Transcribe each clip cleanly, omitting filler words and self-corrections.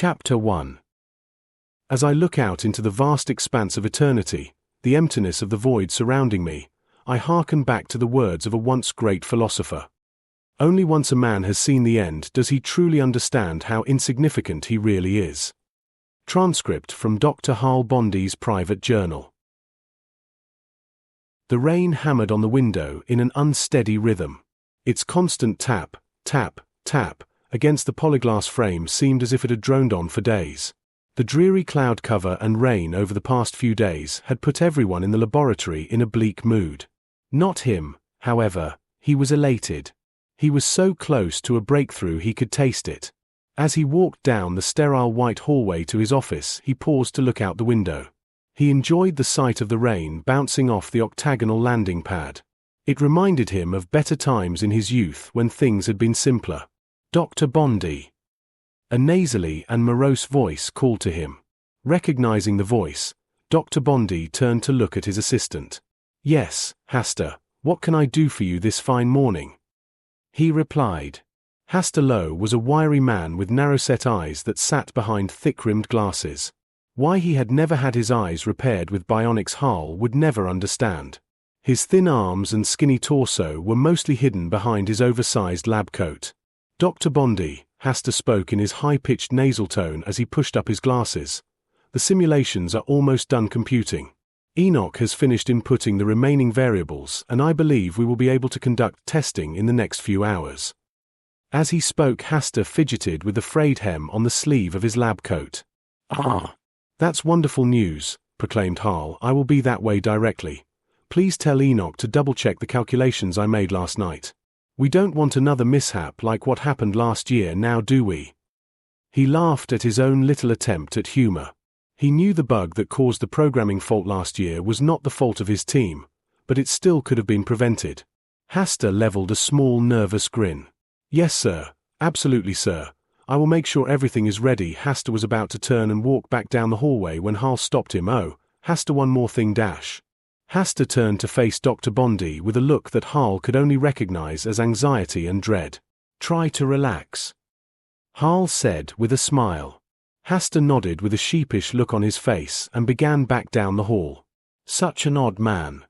Chapter 1. As I look out into the vast expanse of eternity, the emptiness of the void surrounding me, I hearken back to the words of a once great philosopher. Only once a man has seen the end does he truly understand how insignificant he really is. Transcript from Dr. Hal Bondy's private journal. The rain hammered on the window in an unsteady rhythm. Its constant tap, tap, tap, against the polyglass frame seemed as if it had droned on for days. The dreary cloud cover and rain over the past few days had put everyone in the laboratory in a bleak mood. Not him, however. He was elated. He was so close to a breakthrough he could taste it. As he walked down the sterile white hallway to his office, he paused to look out the window. He enjoyed the sight of the rain bouncing off the octagonal landing pad. It reminded him of better times in his youth when things had been simpler. Dr. Bondy. A nasally and morose voice called to him. Recognizing the voice, Dr. Bondy turned to look at his assistant. "Yes, Hasta, what can I do for you this fine morning?" He replied. Hasta Lowe was a wiry man with narrow-set eyes that sat behind thick-rimmed glasses. Why he had never had his eyes repaired with bionics Hal would never understand. His thin arms and skinny torso were mostly hidden behind his oversized lab coat. "Dr. Bondy," Hasta spoke in his high-pitched nasal tone as he pushed up his glasses. "The simulations are almost done computing. Enoch has finished inputting the remaining variables, and I believe we will be able to conduct testing in the next few hours." As he spoke, Hasta fidgeted with the frayed hem on the sleeve of his lab coat. "Ah, that's wonderful news," proclaimed Hal. "I will be that way directly. Please tell Enoch to double-check the calculations I made last night. We don't want another mishap like what happened last year, now do we?" He laughed at his own little attempt at humor. He knew the bug that caused the programming fault last year was not the fault of his team, but it still could have been prevented. Hasta leveled a small nervous grin. "Yes, sir. Absolutely, sir. I will make sure everything is ready." Hasta was about to turn and walk back down the hallway when Hal stopped him. "Oh, Hasta, one more thing dash." Hasta turned to face Dr. Bondy with a look that Hal could only recognize as anxiety and dread. "Try to relax," Hal said with a smile. Hasta nodded with a sheepish look on his face and began back down the hall. Such an odd man.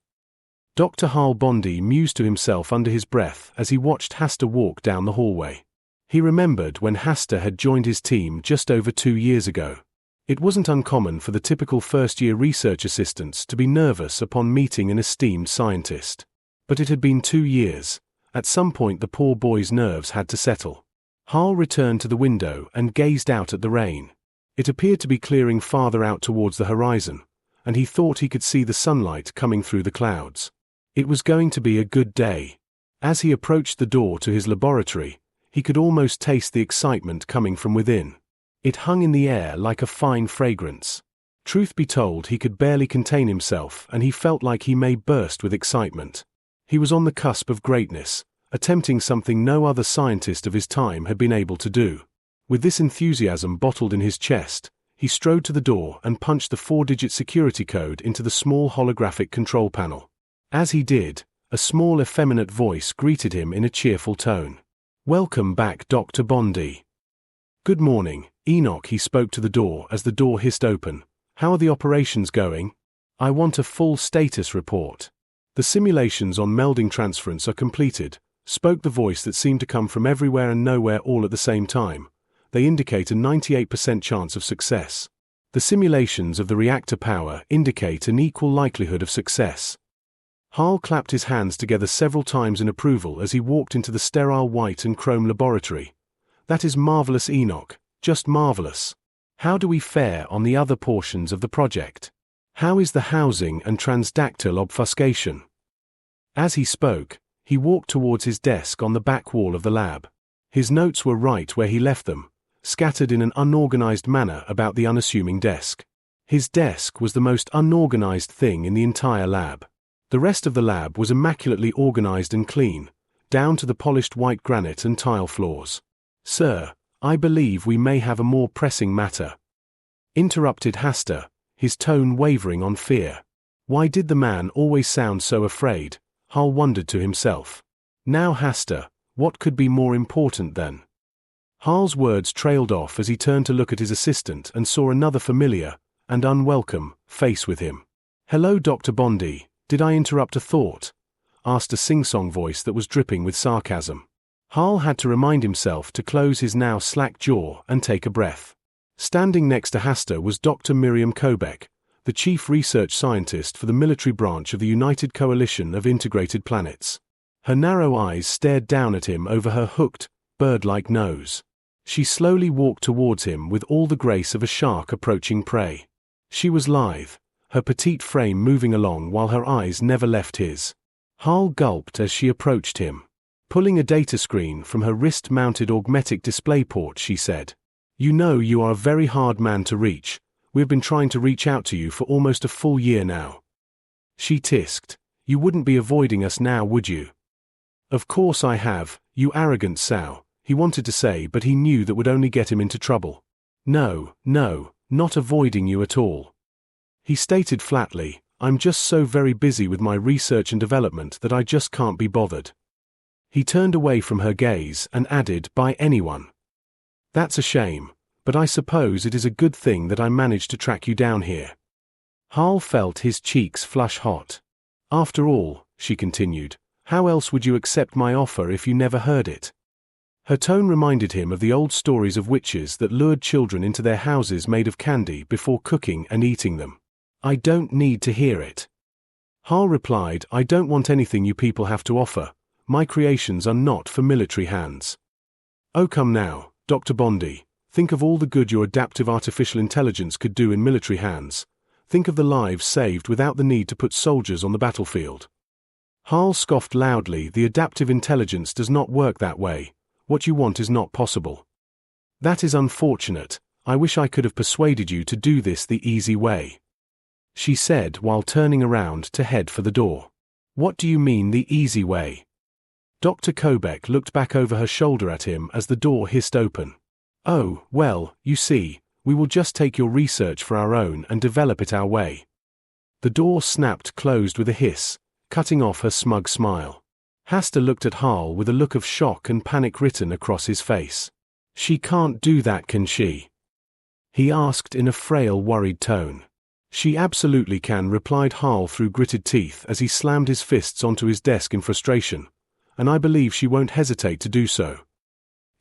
Dr. Hal Bondy mused to himself under his breath as he watched Hasta walk down the hallway. He remembered when Hasta had joined his team just over 2 years ago. It wasn't uncommon for the typical first-year research assistants to be nervous upon meeting an esteemed scientist. But it had been 2 years. At some point the poor boy's nerves had to settle. Hal returned to the window and gazed out at the rain. It appeared to be clearing farther out towards the horizon, and he thought he could see the sunlight coming through the clouds. It was going to be a good day. As he approached the door to his laboratory, he could almost taste the excitement coming from within. It hung in the air like a fine fragrance. Truth be told, he could barely contain himself, and he felt like he may burst with excitement. He was on the cusp of greatness, attempting something no other scientist of his time had been able to do. With this enthusiasm bottled in his chest, he strode to the door and punched the 4-digit security code into the small holographic control panel. As he did, a small effeminate voice greeted him in a cheerful tone. "Welcome back, Dr. Bondy." "Good morning, Enoch," he spoke to the door as the door hissed open. "How are the operations going? I want a full status report." "The simulations on melding transference are completed," spoke the voice that seemed to come from everywhere and nowhere all at the same time. "They indicate a 98% chance of success. The simulations of the reactor power indicate an equal likelihood of success." Hal clapped his hands together several times in approval as he walked into the sterile white and chrome laboratory. "That is marvelous, Enoch. Just marvelous. How do we fare on the other portions of the project? How is the housing and transdactyl obfuscation?" As he spoke, he walked towards his desk on the back wall of the lab. His notes were right where he left them, scattered in an unorganized manner about the unassuming desk. His desk was the most unorganized thing in the entire lab. The rest of the lab was immaculately organized and clean, down to the polished white granite and tile floors. "Sir, I believe we may have a more pressing matter," interrupted Hasta, his tone wavering on fear. Why did the man always sound so afraid? Hal wondered to himself. Now Hasta, what could be more important than? Hal's words trailed off as he turned to look at his assistant and saw another familiar, and unwelcome, face with him. "Hello, Dr. Bondi, did I interrupt a thought?" asked a sing-song voice that was dripping with sarcasm. Hal had to remind himself to close his now slack jaw and take a breath. Standing next to Hasta was Dr. Miriam Kobek, the chief research scientist for the military branch of the United Coalition of Integrated Planets. Her narrow eyes stared down at him over her hooked, bird-like nose. She slowly walked towards him with all the grace of a shark approaching prey. She was lithe, her petite frame moving along while her eyes never left his. Hal gulped as she approached him. Pulling a data screen from her wrist-mounted augmetic display port, she said, "You know you are a very hard man to reach. We've been trying to reach out to you for almost a full year now." She tisked, "You wouldn't be avoiding us now, would you?" "Of course I have, you arrogant sow," he wanted to say, but he knew that would only get him into trouble. No, not avoiding you at all." He stated flatly, "I'm just so very busy with my research and development that I just can't be bothered." He turned away from her gaze and added, "By anyone. That's a shame, but I suppose it is a good thing that I managed to track you down here." Hal felt his cheeks flush hot. "After all," she continued, "how else would you accept my offer if you never heard it?" Her tone reminded him of the old stories of witches that lured children into their houses made of candy before cooking and eating them. "I don't need to hear it." Hal replied, "I don't want anything you people have to offer. My creations are not for military hands." "Oh, come now, Dr. Bondi, think of all the good your adaptive artificial intelligence could do in military hands. Think of the lives saved without the need to put soldiers on the battlefield." Hal scoffed loudly. "The adaptive intelligence does not work that way. What you want is not possible." "That is unfortunate. I wish I could have persuaded you to do this the easy way," she said while turning around to head for the door. "What do you mean the easy way?" Dr. Kobek looked back over her shoulder at him as the door hissed open. "Oh, well, you see, we will just take your research for our own and develop it our way." The door snapped closed with a hiss, cutting off her smug smile. Hasta looked at Hal with a look of shock and panic written across his face. "She can't do that, can she?" he asked in a frail, worried tone. "She absolutely can," replied Hal through gritted teeth as he slammed his fists onto his desk in frustration. "And I believe she won't hesitate to do so."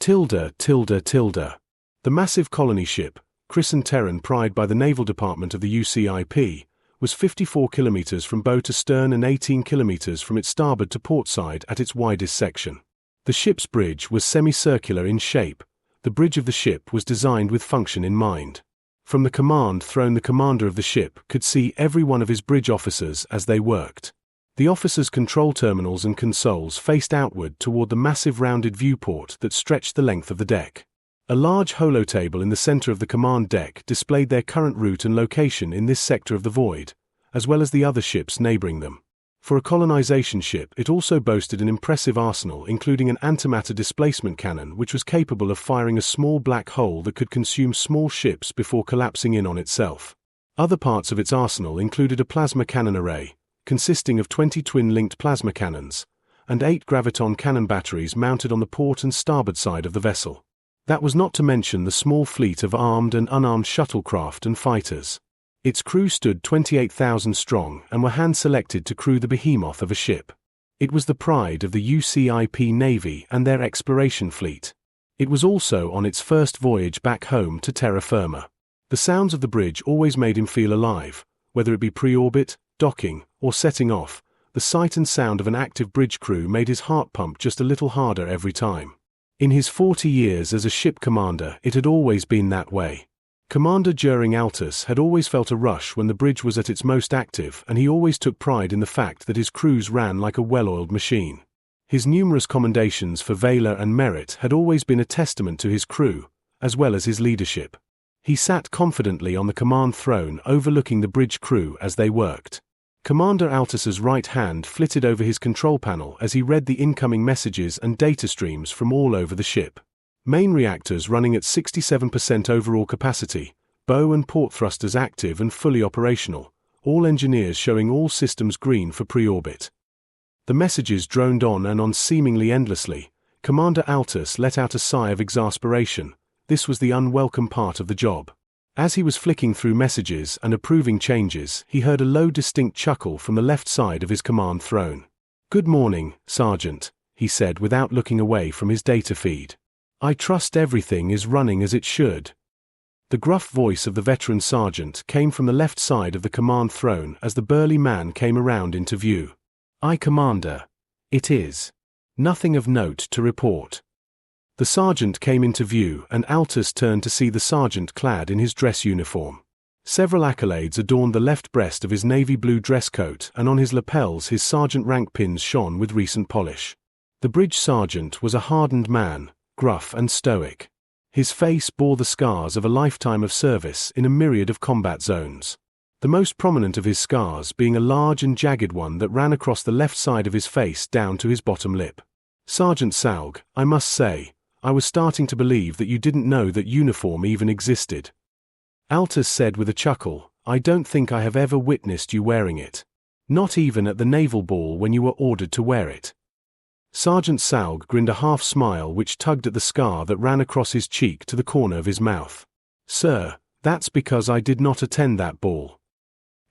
Tilda. The massive colony ship, christened Terran Pride by the Naval Department of the UCIP, was 54 kilometers from bow to stern and 18 kilometers from its starboard to port side at its widest section. The ship's bridge was semicircular in shape. The bridge of the ship was designed with function in mind. From the command throne, the commander of the ship could see every one of his bridge officers as they worked. The officers' control terminals and consoles faced outward toward the massive rounded viewport that stretched the length of the deck. A large holotable in the center of the command deck displayed their current route and location in this sector of the void, as well as the other ships neighboring them. For a colonization ship, it also boasted an impressive arsenal, including an antimatter displacement cannon which was capable of firing a small black hole that could consume small ships before collapsing in on itself. Other parts of its arsenal included a plasma cannon array, consisting of 20 twin-linked plasma cannons, and 8 graviton cannon batteries mounted on the port and starboard side of the vessel. That was not to mention the small fleet of armed and unarmed shuttlecraft and fighters. Its crew stood 28,000 strong and were hand-selected to crew the behemoth of a ship. It was the pride of the UCIP Navy and their exploration fleet. It was also on its first voyage back home to terra firma. The sounds of the bridge always made him feel alive, whether it be pre-orbit, docking, or setting off. The sight and sound of an active bridge crew made his heart pump just a little harder every time. In his 40 years as a ship commander, it had always been that way. Commander During Altus had always felt a rush when the bridge was at its most active, and he always took pride in the fact that his crews ran like a well-oiled machine. His numerous commendations for valor and merit had always been a testament to his crew, as well as his leadership. He sat confidently on the command throne overlooking the bridge crew as they worked. Commander Altus's right hand flitted over his control panel as he read the incoming messages and data streams from all over the ship. Main reactors running at 67% overall capacity, bow and port thrusters active and fully operational, all engineers showing all systems green for pre-orbit. The messages droned on and on seemingly endlessly, Commander Altus let out a sigh of exasperation. This was the unwelcome part of the job. As he was flicking through messages and approving changes, he heard a low distinct chuckle from the left side of his command throne. "Good morning, Sergeant," he said without looking away from his data feed. "I trust everything is running as it should." The gruff voice of the veteran sergeant came from the left side of the command throne as the burly man came around into view. "Aye, Commander. It is. Nothing of note to report." The sergeant came into view and Altus turned to see the sergeant clad in his dress uniform. Several accolades adorned the left breast of his navy blue dress coat, and on his lapels his sergeant rank pins shone with recent polish. The bridge sergeant was a hardened man, gruff and stoic. His face bore the scars of a lifetime of service in a myriad of combat zones. The most prominent of his scars being a large and jagged one that ran across the left side of his face down to his bottom lip. "Sergeant Saug, I must say, I was starting to believe that you didn't know that uniform even existed." Altus said with a chuckle, "I don't think I have ever witnessed you wearing it. Not even at the naval ball when you were ordered to wear it." Sergeant Saug grinned a half smile which tugged at the scar that ran across his cheek to the corner of his mouth. "Sir, that's because I did not attend that ball."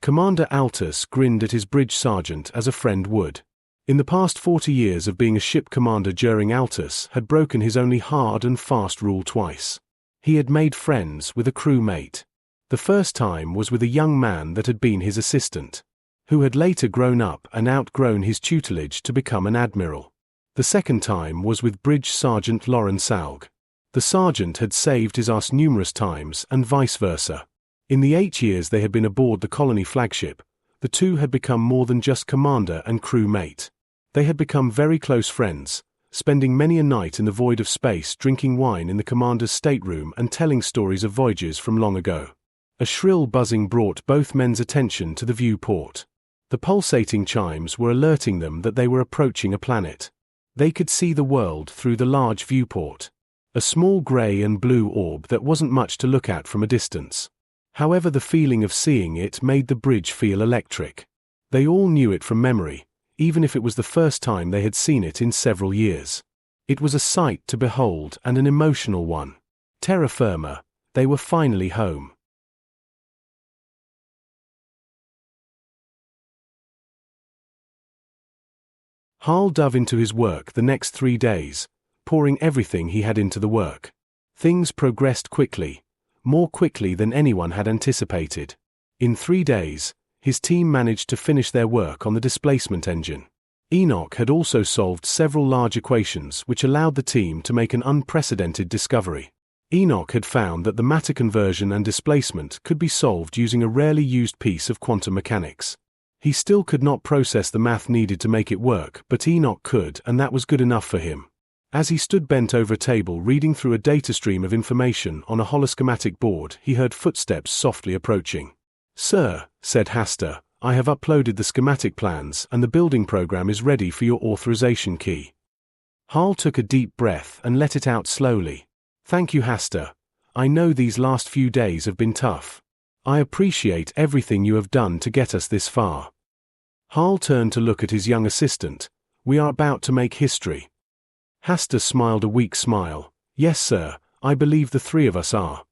Commander Altus grinned at his bridge sergeant as a friend would. In the past 40 years of being a ship commander, Altus had broken his only hard and fast rule twice. He had made friends with a crew mate. The first time was with a young man that had been his assistant, who had later grown up and outgrown his tutelage to become an admiral. The second time was with Bridge Sergeant Lauren Saug. The sergeant had saved his ass numerous times and vice versa. In the 8 years they had been aboard the colony flagship, the two had become more than just commander and crew mate. They had become very close friends, spending many a night in the void of space drinking wine in the commander's stateroom and telling stories of voyages from long ago. A shrill buzzing brought both men's attention to the viewport. The pulsating chimes were alerting them that they were approaching a planet. They could see the world through the large viewport. A small grey and blue orb that wasn't much to look at from a distance. However, the feeling of seeing it made the bridge feel electric. They all knew it from memory, even if it was the first time they had seen it in several years. It was a sight to behold and an emotional one. Terra firma, they were finally home. Harl dove into his work the next 3 days, pouring everything he had into the work. Things progressed quickly, more quickly than anyone had anticipated. In 3 days, his team managed to finish their work on the displacement engine. Enoch had also solved several large equations which allowed the team to make an unprecedented discovery. Enoch had found that the matter conversion and displacement could be solved using a rarely used piece of quantum mechanics. He still could not process the math needed to make it work, but Enoch could, and that was good enough for him. As he stood bent over a table reading through a data stream of information on a holoschematic board, he heard footsteps softly approaching. "Sir," said Hasta, "I have uploaded the schematic plans and the building program is ready for your authorization key." Harl took a deep breath and let it out slowly. "Thank you, Hasta. I know these last few days have been tough. I appreciate everything you have done to get us this far." Harl turned to look at his young assistant. "We are about to make history." Hasta smiled a weak smile. "Yes, sir, I believe the 3 of us are."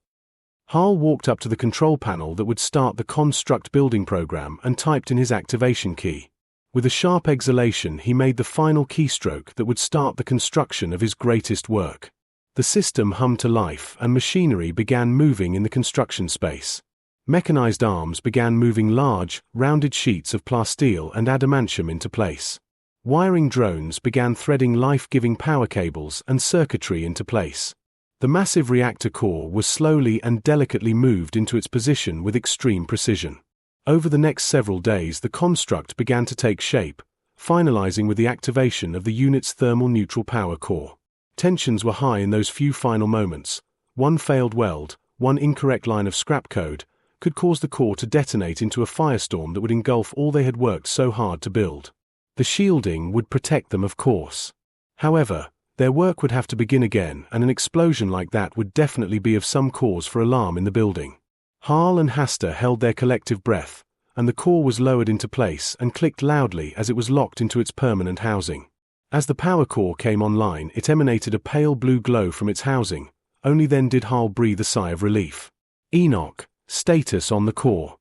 Harl walked up to the control panel that would start the construct building program and typed in his activation key. With a sharp exhalation, he made the final keystroke that would start the construction of his greatest work. The system hummed to life and machinery began moving in the construction space. Mechanized arms began moving large, rounded sheets of plasteel and adamantium into place. Wiring drones began threading life-giving power cables and circuitry into place. The massive reactor core was slowly and delicately moved into its position with extreme precision. Over the next several days the construct began to take shape, finalizing with the activation of the unit's thermal neutral power core. Tensions were high in those few final moments. One failed weld, one incorrect line of scrap code, could cause the core to detonate into a firestorm that would engulf all they had worked so hard to build. The shielding would protect them, of course. However, their work would have to begin again, and an explosion like that would definitely be of some cause for alarm in the building. Harl and Hasta held their collective breath, and the core was lowered into place and clicked loudly as it was locked into its permanent housing. As the power core came online, it emanated a pale blue glow from its housing. Only then did Hal breathe a sigh of relief. "Enoch, status on the core."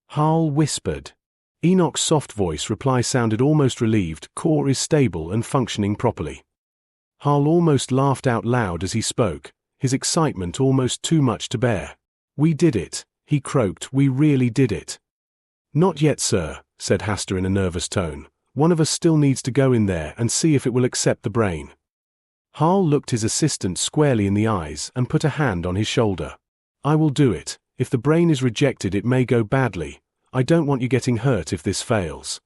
Hal whispered. Enoch's soft voice reply sounded almost relieved. "Core is stable and functioning properly." Hal almost laughed out loud as he spoke, his excitement almost too much to bear. "We did it," he croaked. "We really did it." "Not yet, sir," said Hasta in a nervous tone. "One of us still needs to go in there and see if it will accept the brain." Hal looked his assistant squarely in the eyes and put a hand on his shoulder. "I will do it. If the brain is rejected, it may go badly. I don't want you getting hurt if this fails."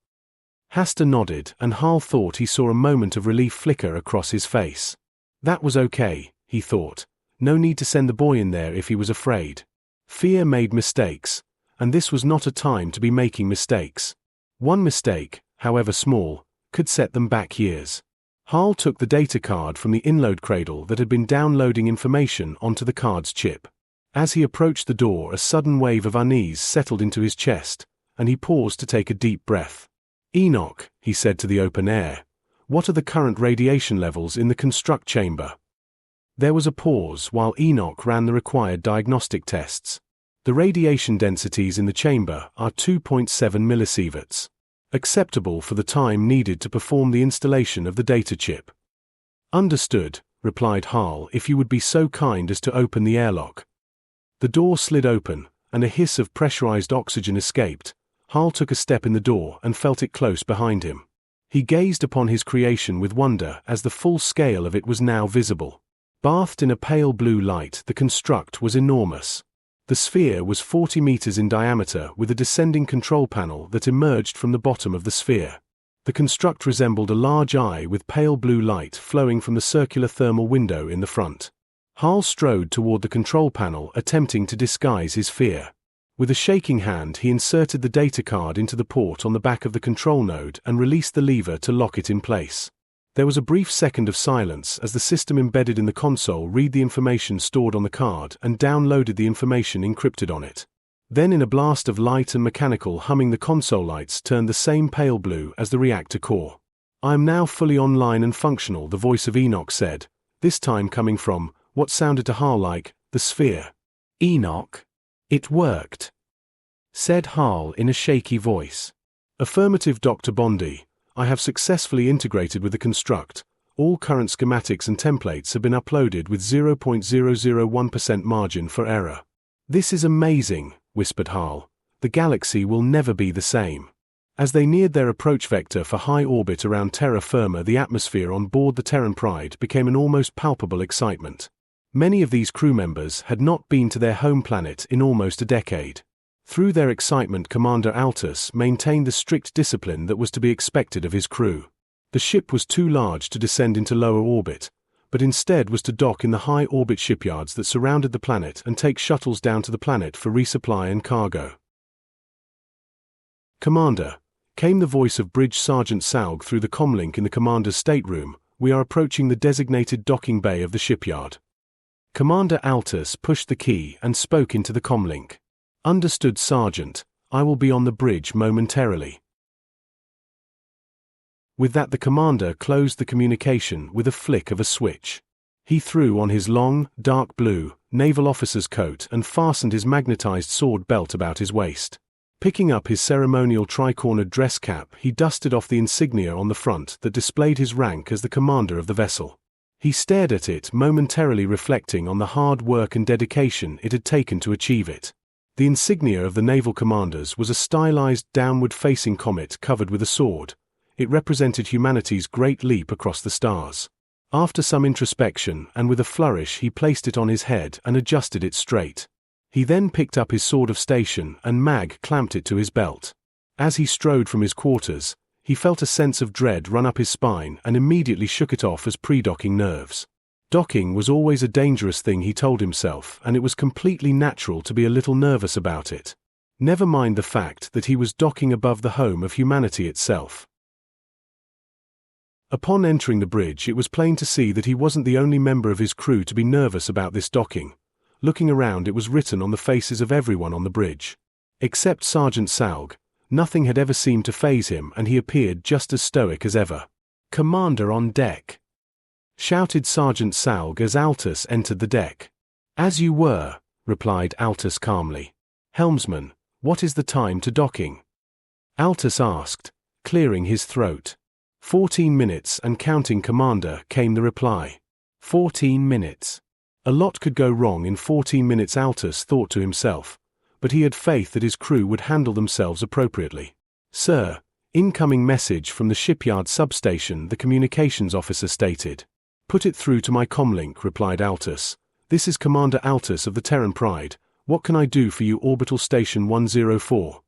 Hasta nodded, and Hal thought he saw a moment of relief flicker across his face. That was okay, he thought. No need to send the boy in there if he was afraid. Fear made mistakes, and this was not a time to be making mistakes. One mistake, however small, could set them back years. Hal took the data card from the inload cradle that had been downloading information onto the card's chip. As he approached the door, a sudden wave of unease settled into his chest, and he paused to take a deep breath. "Enoch," he said to the open air, "what are the current radiation levels in the construct chamber?" There was a pause while Enoch ran the required diagnostic tests. "The radiation densities in the chamber are 2.7 millisieverts. Acceptable for the time needed to perform the installation of the data chip." "Understood," replied Hal. "If you would be so kind as to open the airlock." The door slid open, and a hiss of pressurized oxygen escaped. Hal took a step in the door and felt it close behind him. He gazed upon his creation with wonder as the full scale of it was now visible. Bathed in a pale blue light, the construct was enormous. The sphere was 40 meters in diameter with a descending control panel that emerged from the bottom of the sphere. The construct resembled a large eye with pale blue light flowing from the circular thermal window in the front. Hal strode toward the control panel, attempting to disguise his fear. With a shaking hand, he inserted the data card into the port on the back of the control node and released the lever to lock it in place. There was a brief second of silence as the system embedded in the console read the information stored on the card and downloaded the information encrypted on it. Then, in a blast of light and mechanical humming, the console lights turned the same pale blue as the reactor core. "I am now fully online and functional," the voice of Enoch said, this time coming from what sounded to Hal like the sphere. "Enoch, it worked," said Hal in a shaky voice. "Affirmative, Dr. Bondi. I have successfully integrated with the construct. All current schematics and templates have been uploaded with 0.001% margin for error." "This is amazing," whispered Hal. "The galaxy will never be the same." As they neared their approach vector for high orbit around terra firma, the atmosphere on board the Terran Pride became an almost palpable excitement. Many of these crew members had not been to their home planet in almost a decade. Through their excitement, Commander Altus maintained the strict discipline that was to be expected of his crew. The ship was too large to descend into lower orbit, but instead was to dock in the high orbit shipyards that surrounded the planet and take shuttles down to the planet for resupply and cargo. "Commander," came the voice of Bridge Sergeant Salg through the comlink in the commander's stateroom, "we are approaching the designated docking bay of the shipyard." Commander Altus pushed the key and spoke into the comlink. "Understood, Sergeant. I will be on the bridge momentarily." With that, the commander closed the communication with a flick of a switch. He threw on his long, dark blue, naval officer's coat and fastened his magnetized sword belt about his waist. Picking up his ceremonial tri-cornered dress cap, he dusted off the insignia on the front that displayed his rank as the commander of the vessel. He stared at it, momentarily reflecting on the hard work and dedication it had taken to achieve it. The insignia of the naval commanders was a stylized, downward-facing comet covered with a sword. It represented humanity's great leap across the stars. After some introspection, and with a flourish, he placed it on his head and adjusted it straight. He then picked up his sword of station and clamped it to his belt. As he strode from his quarters, he felt a sense of dread run up his spine and immediately shook it off as pre-docking nerves. Docking was always a dangerous thing, he told himself, and it was completely natural to be a little nervous about it. Never mind the fact that he was docking above the home of humanity itself. Upon entering the bridge, it was plain to see that he wasn't the only member of his crew to be nervous about this docking. Looking around, it was written on the faces of everyone on the bridge. Except Sergeant Salg, nothing had ever seemed to faze him, and he appeared just as stoic as ever. "Commander on deck!" shouted Sergeant Salg as Altus entered the deck. "As you were," replied Altus calmly. "Helmsman, what is the time to docking?" Altus asked, clearing his throat. 14 minutes and counting, Commander, came the reply. 14 minutes. A lot could go wrong in 14 minutes, Altus thought to himself, but he had faith that his crew would handle themselves appropriately. "Sir, incoming message from the shipyard substation," the communications officer stated. "Put it through to my comlink," replied Altus. "This is Commander Altus of the Terran Pride. What can I do for you, Orbital Station 104?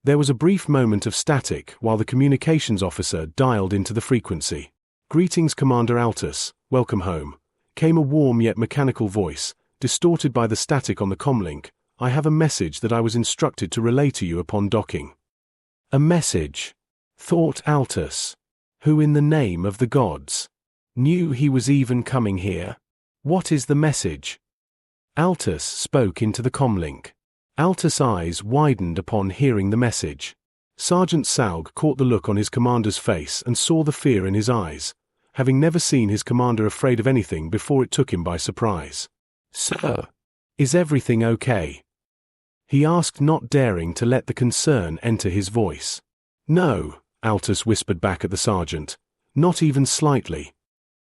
There was a brief moment of static while the communications officer dialed into the frequency. "Greetings, Commander Altus. Welcome home," came a warm yet mechanical voice, distorted by the static on the comlink. "I have a message that I was instructed to relay to you upon docking." A message, thought Altus. Who in the name of the gods knew he was even coming here? What is the message? Altus spoke into the comlink. Altus' eyes widened upon hearing the message. Sergeant Salg caught the look on his commander's face and saw the fear in his eyes, having never seen his commander afraid of anything before. It took him by surprise. "Sir, is everything okay?" he asked, not daring to let the concern enter his voice. "No," Altus whispered back at the sergeant, "not even slightly."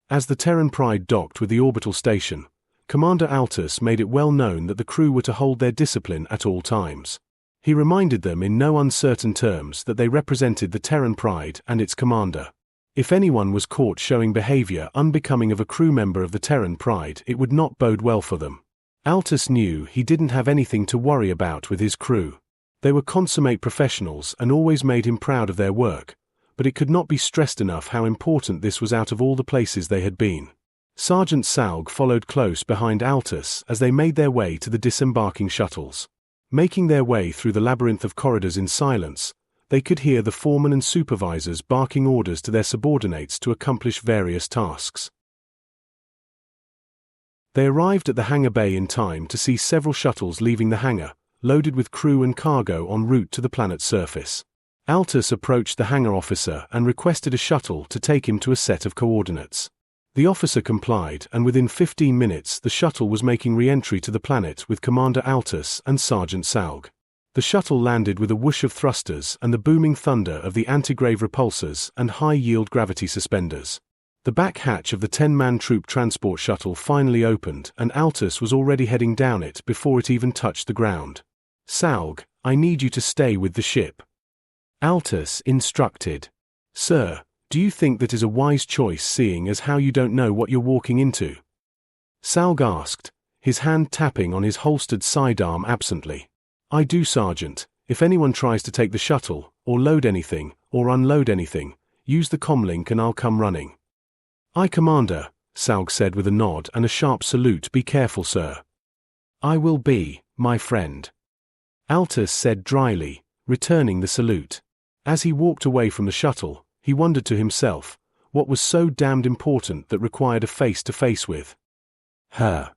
As the Terran Pride docked with the orbital station, Commander Altus made it well known that the crew were to hold their discipline at all times. He reminded them in no uncertain terms that they represented the Terran Pride and its commander. If anyone was caught showing behavior unbecoming of a crew member of the Terran Pride, it would not bode well for them. Altus knew he didn't have anything to worry about with his crew. They were consummate professionals and always made him proud of their work, but it could not be stressed enough how important this was out of all the places they had been. Sergeant Salg followed close behind Altus as they made their way to the disembarking shuttles. Making their way through the labyrinth of corridors in silence, they could hear the foremen and supervisors barking orders to their subordinates to accomplish various tasks. They arrived at the hangar bay in time to see several shuttles leaving the hangar, loaded with crew and cargo en route to the planet's surface. Altus approached the hangar officer and requested a shuttle to take him to a set of coordinates. The officer complied, and within 15 minutes the shuttle was making re-entry to the planet with Commander Altus and Sergeant Salg. The shuttle landed with a whoosh of thrusters and the booming thunder of the anti-grave repulsors and high-yield gravity suspenders. The back hatch of the 10-man troop transport shuttle finally opened, and Altus was already heading down it before it even touched the ground. "Salg, I need you to stay with the ship," Altus instructed. "Sir, do you think that is a wise choice, seeing as how you don't know what you're walking into?" Salg asked, his hand tapping on his holstered sidearm absently. "I do, Sergeant. If anyone tries to take the shuttle, or load anything, or unload anything, use the comlink and I'll come running." "Aye, Commander," Salg said with a nod and a sharp salute. "Be careful, sir." "I will be, my friend," Altus said dryly, returning the salute. As he walked away from the shuttle, he wondered to himself, what was so damned important that required a face-to-face with her?